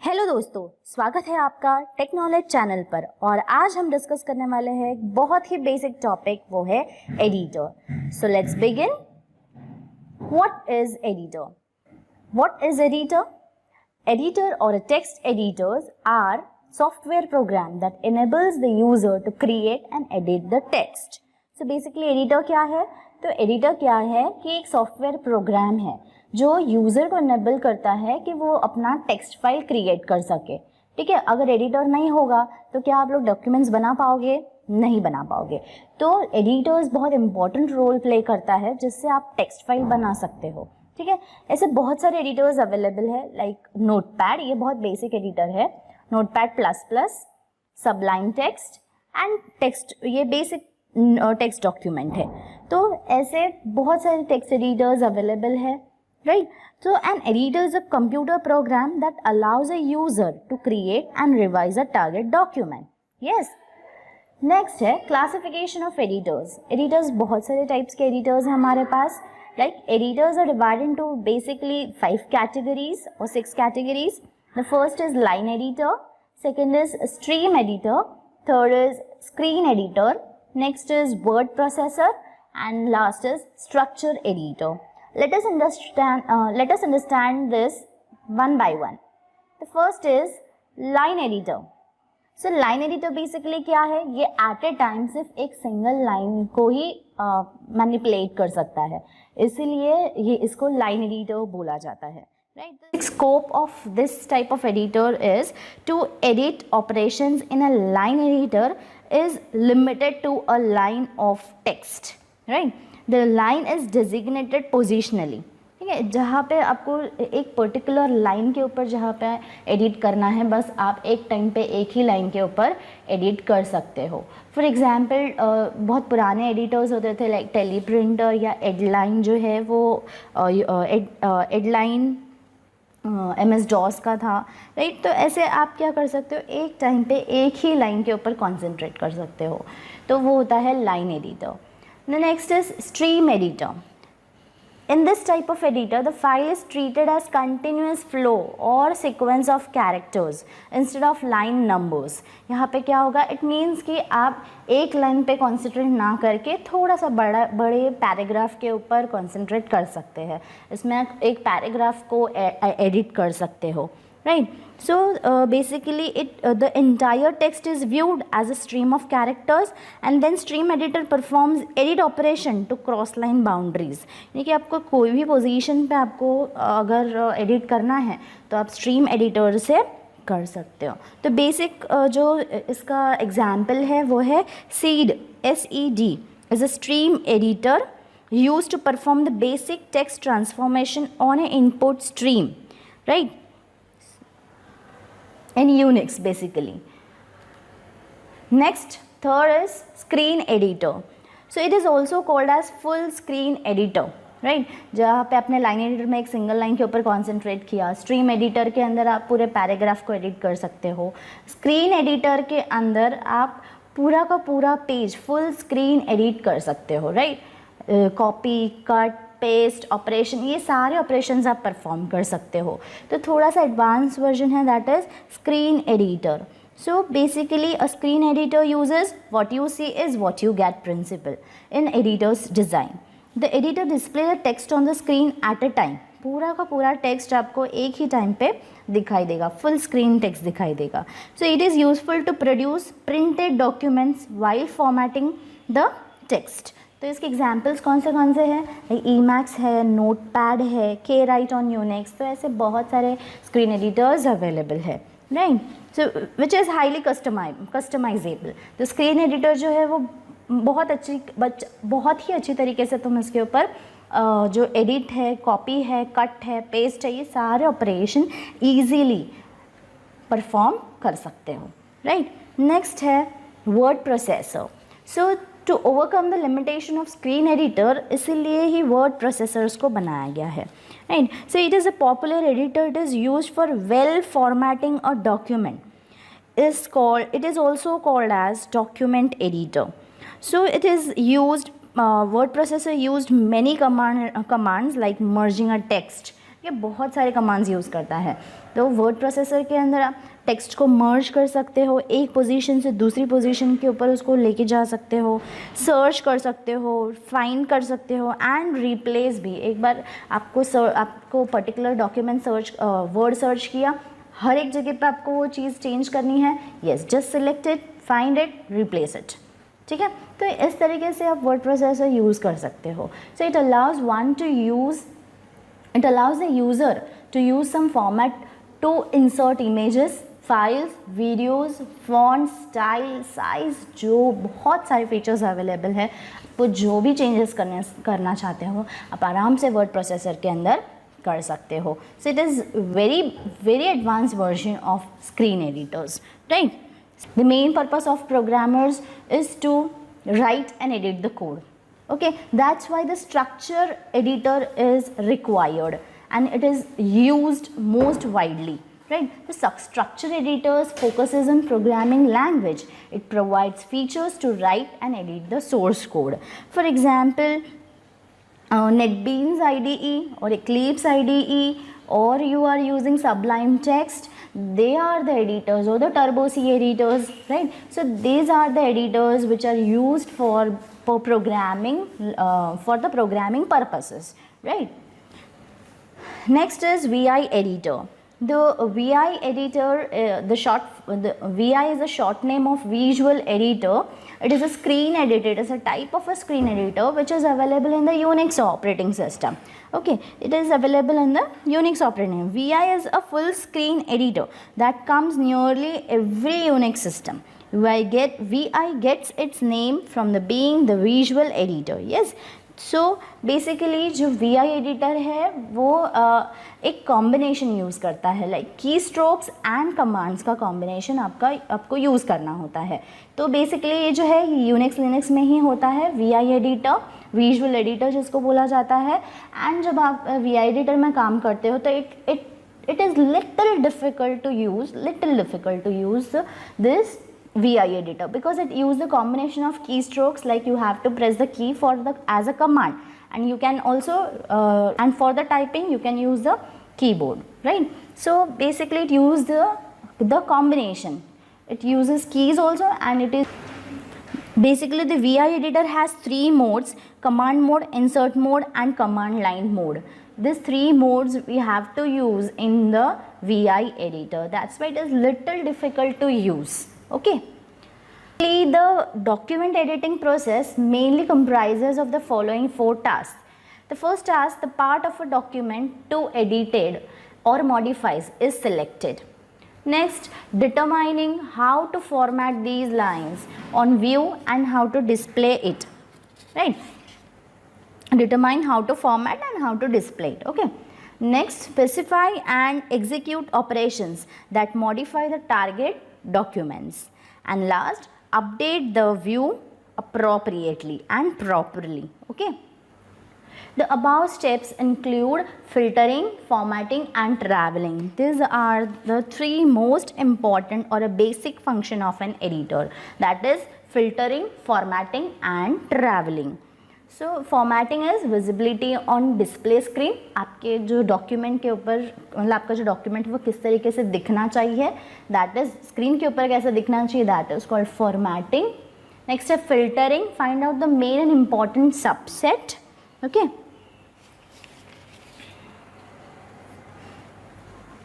Hello दोस्तों, स्वागत है आपका टेक्नोलॉजी चैनल पर। और आज हम डिस्कस करने वाले हैं एक बहुत ही बेसिक टॉपिक, वो है editor. So let's begin. What is editor? What is editor? Editor or a text editors are software program that enables the user to create and edit the text. So basically editor क्या है? तो editor क्या है कि एक software program है जो user को इनेबल करता है कि वो अपना टेक्स्ट फाइल क्रिएट कर सके। ठीक है, अगर एडिटर नहीं होगा तो क्या आप लोग डॉक्यूमेंट्स बना पाओगे? नहीं बना पाओगे। तो एडिटर्स बहुत इंपॉर्टेंट रोल प्ले करता है जिससे आप टेक्स्ट फाइल बना सकते हो। ठीक है, ऐसे बहुत सारे एडिटर्स अवेलेबल है, लाइक नोटपैड, ये बहुत बेसिक एडिटर है। Notepad plus plus, सबलाइन text and text, ये बेसिक टेक्स्ट डॉक्यूमेंट है। तो ऐसे बहुत सारे टेक्स्ट एडिटर्स अवेलेबल है, right. So an editor is a computer program that allows a user to create and revise a target document. Yes. Next है classification of editors. Editors बहुत सारे types के एडिटर्स हैं हमारे पास। Like editors are divided into basically 5 categories or 6 categories. The first is line editor, second is stream editor, third is screen editor, next is word processor, and last is structure editor. Let us understand this one by one. The first is line editor. So line editor basically क्या है? ये eight ए time सिर्फ एक single line को ही manipulate कर सकता है, इसीलिए ये इसको लाइन एडिटर बोला जाता है, right. The scope of this type of editor is to edit operations in a line editor is limited to a line of text, right. The line is designated positionally. ठीक है, जहाँ पे आपको एक particular line के ऊपर जहाँ पे एडिट करना है, बस आप एक टाइम पे एक ही लाइन के ऊपर एडिट कर सकते हो। फॉर एग्जांपल बहुत पुराने एडिटर्स होते थे, लाइक टेलीप्रिंटर या एडलाइन जो है वो एडलाइन MS DOS का था, राइट। तो ऐसे आप क्या कर सकते हो, एक टाइम पे एक ही लाइन के ऊपर कॉन्सेंट्रेट कर सकते हो, तो वो होता है line editor. The next is stream editor. In this type of editor, the file is treated as continuous flow or sequence of characters instead of line numbers. यहाँ पे क्या होगा? It means कि आप एक लाइन पे कॉन्सेंट्रेट ना करके थोड़ा सा बड़े पैराग्राफ के ऊपर कॉन्सेंट्रेट कर सकते हैं। इसमें एक पैराग्राफ को एडिट कर सकते हो, right? So basically the entire text is viewed as a stream of characters and then stream editor performs edit operation to cross line boundaries. यानी कि आपको कोई भी पोजीशन पे आपको अगर एडिट करना है तो आप स्ट्रीम एडिटर से कर सकते हो। तो बेसिक जो इसका एग्जाम्पल है वो है SED, SED is a stream editor used to perform the basic text transformation on an input stream, right? In Unix basically. Next, third is screen editor. So it is also called as full screen editor, right? जहाँ पे आपने line editor में एक single line के ऊपर concentrate किया, stream editor के अंदर आप पूरे पैराग्राफ को एडिट कर सकते हो। स्क्रीन एडिटर के अंदर आप पूरा का पूरा पेज फुल स्क्रीन एडिट कर सकते हो, right. Copy, cut, paste operation, ये सारे ऑपरेशंस आप परफॉर्म कर सकते हो। तो थोड़ा सा एडवांस वर्जन है, that is screen editor. So basically a screen editor uses what you see is what you get principle in editors design. The editor display the text on the screen at a time. पूरा का पूरा text आपको एक ही time पे दिखाई देगा, full screen text दिखाई देगा। So it is useful to produce printed documents while formatting the text. तो इसके एग्जाम्पल्स कौन से हैं? Emacs है, नोटपैड है, KWrite ऑन यूनिक्स। तो ऐसे बहुत सारे स्क्रीन एडिटर्स अवेलेबल है, right. So which is highly customisable. तो स्क्रीन एडिटर जो है वो बहुत ही अच्छी तरीके से तुम इसके ऊपर जो एडिट है, कॉपी है, कट है, पेस्ट है, ये सारे ऑपरेशन ईजीली परफॉर्म कर सकते हो, राइट। नेक्स्ट है word processor. So to overcome the limitation of screen editor, इसीलिए ही वर्ड प्रोसेसर्स को बनाया गया है, right. So it is a popular editor, it is used for well formatting a document. It is also called as document editor. So it is used, word processor used many commands like merging a text, ये बहुत सारे commands use करता है। तो word processor के अंदर आप text को मर्ज कर सकते हो, एक पोजीशन से दूसरी पोजीशन के ऊपर उसको लेके जा सकते हो, सर्च कर सकते हो, फाइंड कर सकते हो एंड रिप्लेस भी। एक बार आपको particular document search word search किया, हर एक जगह पे आपको वो चीज़ चेंज करनी है, yes just select it, find it, replace it. ठीक है, तो इस तरीके से आप वर्ड प्रोसेसर यूज़ कर सकते हो। So it allows the user to use some format to insert images, files, videos, font, style, size, जो बहुत सारे फीचर्स अवेलेबल है। आपको जो भी चेंजेस करना चाहते हो आप आराम से वर्ड प्रोसेसर के अंदर कर सकते हो। सो it is very advance version of screen editors, right. The main purpose of programmers is to write and edit the code. Okay, that's why the structure editor is required and it is used most widely, right? The structure editors focuses on programming language. It provides features to write and edit the source code. For example, NetBeans IDE or Eclipse IDE, or you are using Sublime Text, they are the editors, or the Turbo C editors, right? So these are the editors which are used for programming, for the programming purposes, right? Next is VI editor. The VI editor, the VI is a short name of visual editor. It is a screen editor. It is a type of a screen editor which is available in the Unix operating system. Okay, it is available in the Unix operating system. VI is a full screen editor that comes nearly every Unix system. VI gets its name from being the visual editor. Yes. So basically जो VI editor है वो एक combination use करता है, like की strokes and commands का combination आपको use करना होता है। तो बेसिकली ये जो है यूनिक्स लिनक्स में ही होता है VI एडिटर, विजुअल एडिटर जिसको बोला जाता है। एंड जब आप VI एडिटर में काम करते हो तो it is little difficult to use this VI editor because it uses the combination of keystrokes, like you have to press the key as a command, and you can also and for the typing you can use the keyboard, right? So basically it uses the combination, it uses keys also, and it is basically the VI editor has 3 modes: command mode, insert mode and command line mode. These 3 modes we have to use in the VI editor, that's why it is little difficult to use. Okay, the document editing process mainly comprises of the following 4 tasks. The first task, the part of a document to edited or modifies is selected. Next, determining how to format these lines on view and how to display it, right? Determine how to format and how to display it. Okay. Next, specify and execute operations that modify the target documents. And last, update the view appropriately and properly. Okay. The above steps include filtering, formatting and traveling. These are the 3 most important or a basic function of an editor, that is filtering, formatting and traveling. So formatting is visibility on display screen. आपके जो document के ऊपर, मतलब आपका जो document वो किस तरीके से दिखना चाहिए, दैट इज स्क्रीन के ऊपर कैसे दिखना चाहिए, that is called formatting. Next है filtering, find out the main and important subset. Okay,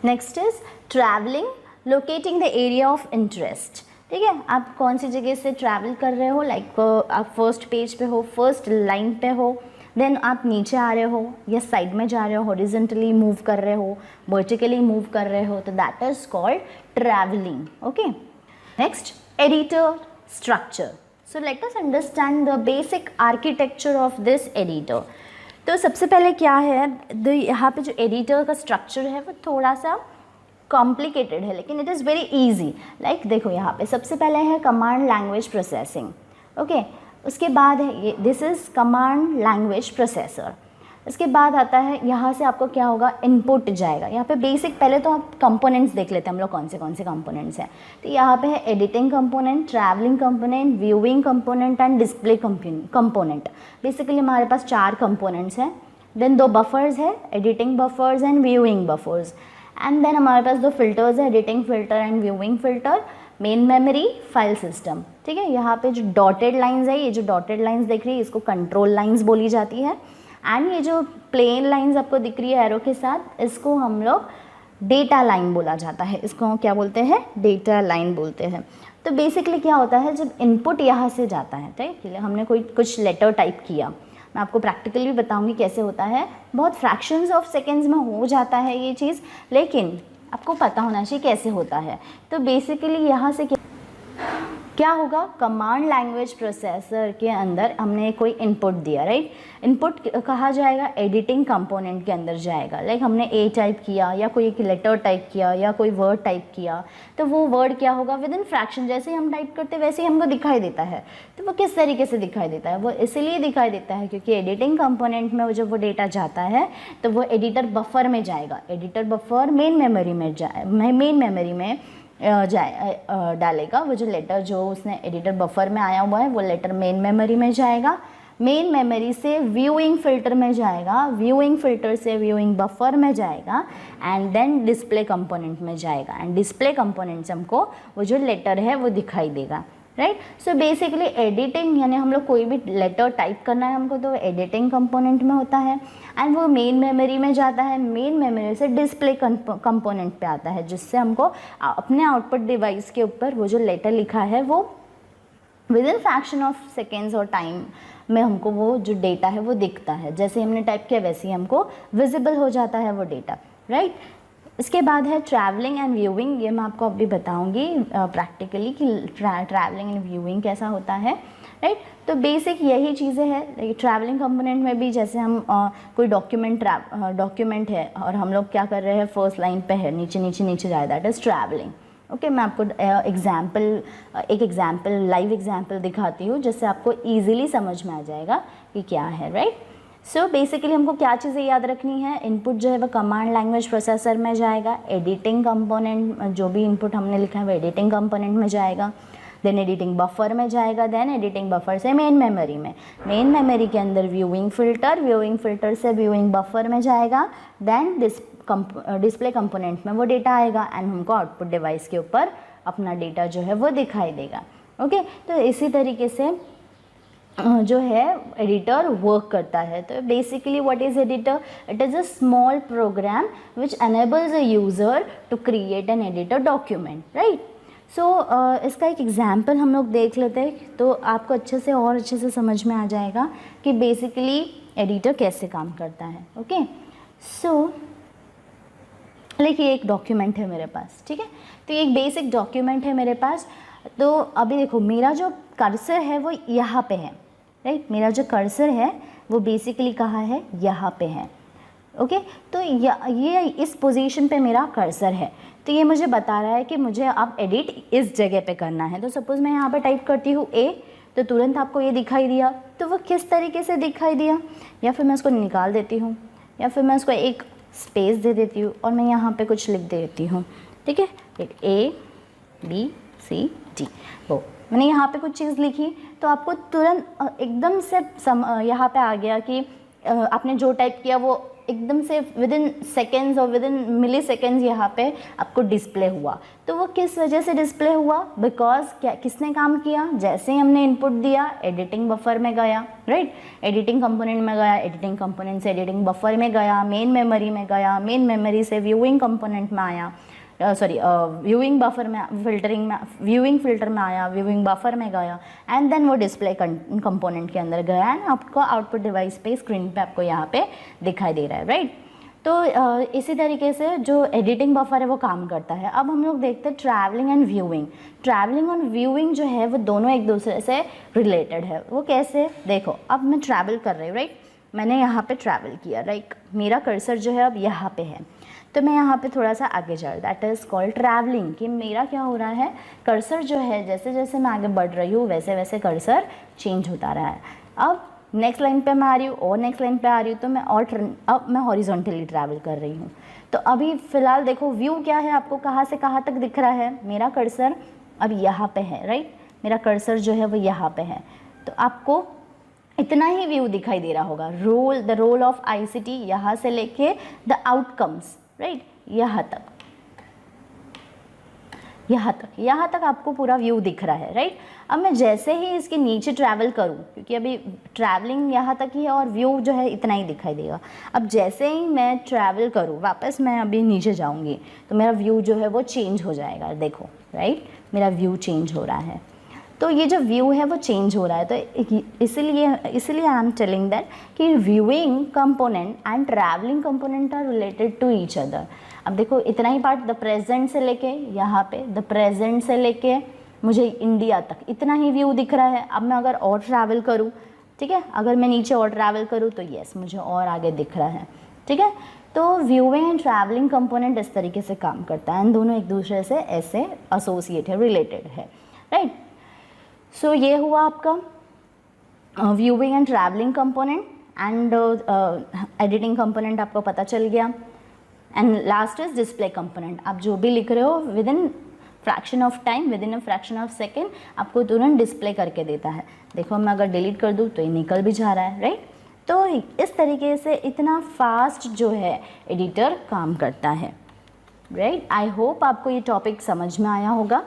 next is travelling, locating the area of interest. ठीक है, आप कौन सी जगह से ट्रैवल कर रहे हो, लाइक आप फर्स्ट पेज पे हो, फर्स्ट लाइन पे हो, देन आप नीचे आ रहे हो या साइड में जा रहे हो, हॉरिजॉन्टली मूव कर रहे हो, वर्टिकली मूव कर रहे हो, तो that is called travelling. Okay, next editor structure. So let us understand the basic architecture of this editor. तो सबसे पहले क्या है, यहाँ पे जो एडिटर का स्ट्रक्चर है वो थोड़ा सा कॉम्प्लिकेटेड है, लेकिन it is very easy. Like देखो यहाँ पे सबसे पहले है कमांड लैंग्वेज प्रोसेसिंग। ओके, उसके बाद है ये, this is command language processor. इसके बाद आता है, यहाँ से आपको क्या होगा, इनपुट जाएगा। यहाँ पे बेसिक पहले तो आप कंपोनेंट्स देख लेते हैं हम लोग, कौन से कंपोनेंट्स हैं। तो यहाँ पे है editing component, travelling component, viewing component and display component. Basically हमारे पास 4 कंपोनेंट्स हैं, देन 2 बफर्स है, editing buffers and viewing buffers, and then हमारे पास 2 फिल्टर्स है, editing filter and viewing filter, main memory, file system. ठीक है, यहाँ पे जो डॉटेड लाइंस है, ये जो डॉटेड लाइंस दिख रही है इसको कंट्रोल लाइंस बोली जाती है, एंड ये जो प्लेन लाइंस आपको दिख रही है एरो के साथ, इसको हम लोग डेटा लाइन बोला जाता है। इसको हम क्या बोलते हैं, डेटा लाइन बोलते हैं। तो बेसिकली क्या होता है, जब इनपुट यहाँ से जाता है, ठीक है, हमने कोई कुछ लेटर टाइप किया, मैं आपको प्रैक्टिकली भी बताऊंगी कैसे होता है, बहुत फ्रैक्शंस ऑफ सेकेंड्स में हो जाता है ये चीज़, लेकिन आपको पता होना चाहिए कैसे होता है। तो बेसिकली यहाँ से क्या होगा, कमांड लैंग्वेज प्रोसेसर के अंदर हमने कोई इनपुट दिया, राइट, इनपुट कहा जाएगा एडिटिंग कंपोनेंट के अंदर जाएगा। लाइक हमने ए टाइप किया या कोई एक लेटर टाइप किया या कोई वर्ड टाइप किया, तो वो वर्ड क्या होगा, विद इन फ्रैक्शन, जैसे ही हम टाइप करते वैसे ही हमको दिखाई देता है। तो वो किस तरीके से दिखाई देता है, वो इसलिए दिखाई देता है क्योंकि एडिटिंग कंपोनेंट में जब वो डेटा जाता है तो वो एडिटर बफर में जाएगा, एडिटर बफर मेन मेमोरी में डालेगा। वो जो लेटर जो उसने एडिटर बफर में आया हुआ है वो लेटर मेन मेमोरी में जाएगा, मेन मेमोरी से व्यूइंग फिल्टर में जाएगा, व्यूइंग फिल्टर से व्यूइंग बफर में जाएगा, एंड देन डिस्प्ले कंपोनेंट में जाएगा, एंड डिस्प्ले कंपोनेंट से हमको वो जो लेटर है वो दिखाई देगा, राइट। सो बेसिकली एडिटिंग यानी हम लोग कोई भी लेटर टाइप करना है हमको तो एडिटिंग कंपोनेंट में होता है, एंड वो मेन मेमोरी में जाता है, मेन मेमोरी से डिस्प्ले कंपोनेंट पे आता है, जिससे हमको अपने आउटपुट डिवाइस के ऊपर वो जो लेटर लिखा है वो with in fraction of seconds और टाइम में हमको वो जो डेटा है वो दिखता है, जैसे हमने टाइप किया वैसे ही हमको विजिबल हो जाता है वो डेटा, राइट। इसके बाद है ट्रैवलिंग एंड व्यूइंग, ये मैं आपको अभी बताऊंगी प्रैक्टिकली कि ट्रैवलिंग एंड व्यूइंग कैसा होता है, राइट। तो बेसिक यही चीज़ें हैं। ट्रैवलिंग कंपोनेंट में भी जैसे हम कोई डॉक्यूमेंट है और हम लोग क्या कर रहे हैं, फर्स्ट लाइन पे है, नीचे नीचे नीचे जाए, दैट इज़ ट्रैवलिंग। ओके, मैं आपको लाइव एग्जाम्पल दिखाती हूँ जिससे आपको ईजिली समझ में आ जाएगा कि क्या है, राइट। सो बेसिकली हमको क्या चीज़ें याद रखनी है, इनपुट जो है वो कमांड लैंग्वेज प्रोसेसर में जाएगा, एडिटिंग कंपोनेंट जो भी इनपुट हमने लिखा है वो एडिटिंग कंपोनेंट में जाएगा, देन एडिटिंग बफर में जाएगा, देन एडिटिंग बफर से मेन मेमोरी के अंदर व्यूइंग फिल्टर से व्यूइंग बफर में जाएगा, देन डिस्प्ले कंपोनेंट में वो डेटा आएगा, एंड हमको आउटपुट डिवाइस के ऊपर अपना डेटा जो है वो दिखाई देगा। ओके, तो इसी तरीके से जो है एडिटर वर्क करता है। तो basically what is editor, it is a small program which enables a user to create an editor document, right. So इसका एक एग्जांपल हम लोग देख लेते हैं तो आपको अच्छे से समझ में आ जाएगा कि बेसिकली एडिटर कैसे काम करता है। ओके, सो देखिए एक डॉक्यूमेंट है मेरे पास, ठीक है, तो ये एक बेसिक डॉक्यूमेंट है मेरे पास। तो अभी देखो मेरा जो कर्सर है वो यहाँ पे है, राइट, मेरा जो कर्सर है वो बेसिकली कहाँ है, यहाँ पे है। ओके, तो ये इस पोजीशन पे मेरा कर्सर है, तो ये मुझे बता रहा है कि मुझे अब एडिट इस जगह पे करना है। तो सपोज़ मैं यहाँ पे टाइप करती हूँ ए, तो तुरंत आपको ये दिखाई दिया, तो वो किस तरीके से दिखाई दिया, या फिर मैं उसको निकाल देती हूँ, या फिर मैं उसको एक स्पेस दे देती हूँ और मैं यहाँ पे कुछ लिख देती हूँ, ठीक है, A B C D, वो मैंने यहाँ पे कुछ चीज़ लिखी तो आपको तुरंत एकदम से यहाँ पे आ गया कि आपने जो टाइप किया वो एकदम से विद इन सेकेंड्स और विद इन मिली सेकेंड्स यहाँ पे आपको डिस्प्ले हुआ। तो वो किस वजह से डिस्प्ले हुआ, बिकॉज क्या किसने काम किया, जैसे ही हमने इनपुट दिया एडिटिंग बफर में गया, राइट, एडिटिंग कंपोनेंट में गया, एडिटिंग कंपोनेंट से एडिटिंग बफर में गया, मेन मेमोरी में गया, मेन मेमोरी से व्यूइंग कंपोनेंट में आया, व्यूइंग बफर में व्यूइंग फिल्टर में आया, व्यूइंग बफर में गया, एंड देन वो डिस्प्ले कंपोनेंट के अंदर गया, एंड आपको आउटपुट डिवाइस पे स्क्रीन पे आपको यहाँ पे दिखाई दे रहा है, राइट। तो इसी तरीके से जो एडिटिंग बफर है वो काम करता है। अब हम लोग देखते हैं ट्रैवलिंग एंड व्यूइंग। ट्रैवलिंग और व्यूइंग जो है वो दोनों एक दूसरे से रिलेटेड है। वो कैसे, देखो अब मैं ट्रैवल कर रही हूँ, राइट, मैंने यहाँ पे ट्रैवल किया, राइट, मेरा कर्सर जो है अब यहाँ पे है, तो मैं यहाँ पे थोड़ा सा आगे जा रहा हूँ, दैट इज़ कॉल्ड ट्रैवलिंग, कि मेरा क्या हो रहा है, कर्सर जो है जैसे जैसे मैं आगे बढ़ रही हूँ वैसे वैसे कर्सर चेंज होता रहा है। अब नेक्स्ट लाइन पे मैं आ रही हूँ और नेक्स्ट लाइन पे आ रही हूँ, तो मैं अब मैं हॉरिजॉन्टली ट्रैवल कर रही हूँ। तो अभी फ़िलहाल देखो व्यू क्या है, आपको कहाँ से कहाँ तक दिख रहा है, मेरा कर्सर अब यहाँ पे है, राइट, मेरा कर्सर जो है वो यहाँ पे है। तो आपको इतना ही व्यू दिखाई दे रहा होगा। द रोल ऑफ ICT यहाँ से लेके द आउटकम्स, राइट, यहाँ तक आपको पूरा व्यू दिख रहा है, राइट। अब मैं जैसे ही इसके नीचे ट्रैवल करूँ, क्योंकि अभी ट्रैवलिंग यहाँ तक ही है और व्यू जो है इतना ही दिखाई देगा। अब जैसे ही मैं ट्रैवल करूँ, वापस मैं अभी नीचे जाऊँगी तो मेरा व्यू जो है वो चेंज हो जाएगा, देखो, राइट, मेरा व्यू चेंज हो रहा है। तो ये जो व्यू है वो चेंज हो रहा है, तो इसीलिए आई एम टेलिंग दैट कि viewing component and travelling component are related to each other. अब देखो इतना ही पार्ट, द प्रेजेंट से लेके यहाँ पे, द प्रेजेंट से लेके मुझे इंडिया तक इतना ही व्यू दिख रहा है। अब मैं अगर और ट्रैवल करूँ, ठीक है, अगर मैं नीचे और ट्रैवल करूँ तो यस, मुझे और आगे दिख रहा है, ठीक है। तो व्यूइंग एंड ट्रैवलिंग कंपोनेंट इस तरीके से काम करता है, एंड दोनों एक दूसरे से ऐसे एसोसिएट है, रिलेटेड है, राइट। सो ये हुआ आपका viewing and travelling component, and editing component आपको पता चल गया। And last is display component. आप जो भी लिख रहे हो with in fraction of time, with in a fraction of second आपको तुरंत डिस्प्ले करके देता है। देखो मैं अगर डिलीट कर दूँ तो ये निकल भी जा रहा है, राइट। तो इस तरीके से इतना फास्ट जो है एडिटर काम करता है, राइट। आई होप आपको ये टॉपिक समझ में आया होगा।